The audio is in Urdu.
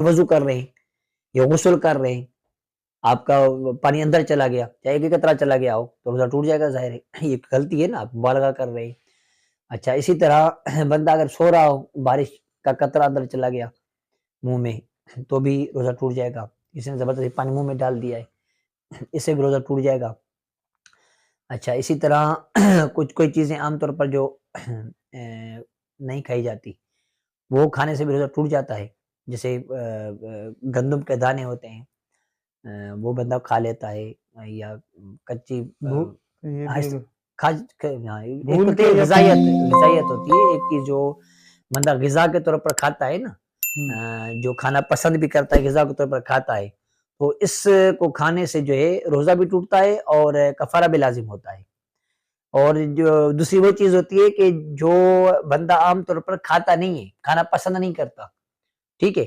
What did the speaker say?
وضو کر رہے ہیں یا غسل کر رہے ہیں، آپ کا پانی اندر چلا گیا یا ایک قطرہ چلا گیا ہو تو روزہ ٹوٹ جائے گا، ظاہر ہے یہ غلطی ہے نا، آپ مبالغہ کر رہے ہیں۔ اچھا اسی طرح بندہ اگر سو رہا ہو، بارش کا قطرہ اندر چلا گیا منہ میں تو بھی روزہ ٹوٹ جائے گا، کسی نے زبردستی پانی منہ میں ڈال دیا ہے، اس سے بھی روزہ ٹوٹ جائے گا۔ اچھا اسی طرح کوئی چیزیں عام طور پر جو نہیں کھائی جاتی وہ کھانے سے بھی روزہ ٹوٹ جاتا ہے، جیسے گندم کے دانے ہوتے ہیں، وہ بندہ کھا لیتا ہے، یا کچی یہ بھی ایک تو غذائیت ہوتی ہے، ایک چیز جو بندہ غذا کے طور پر کھاتا ہے نا، جو کھانا پسند بھی کرتا ہے غذا کے طور پر کھاتا ہے، تو اس کو کھانے سے جو ہے روزہ بھی ٹوٹتا ہے اور کفارہ بھی لازم ہوتا ہے۔ اور جو دوسری وہ چیز ہوتی ہے کہ جو بندہ عام طور پر کھاتا نہیں ہے، کھانا پسند نہیں کرتا، ٹھیک ہے،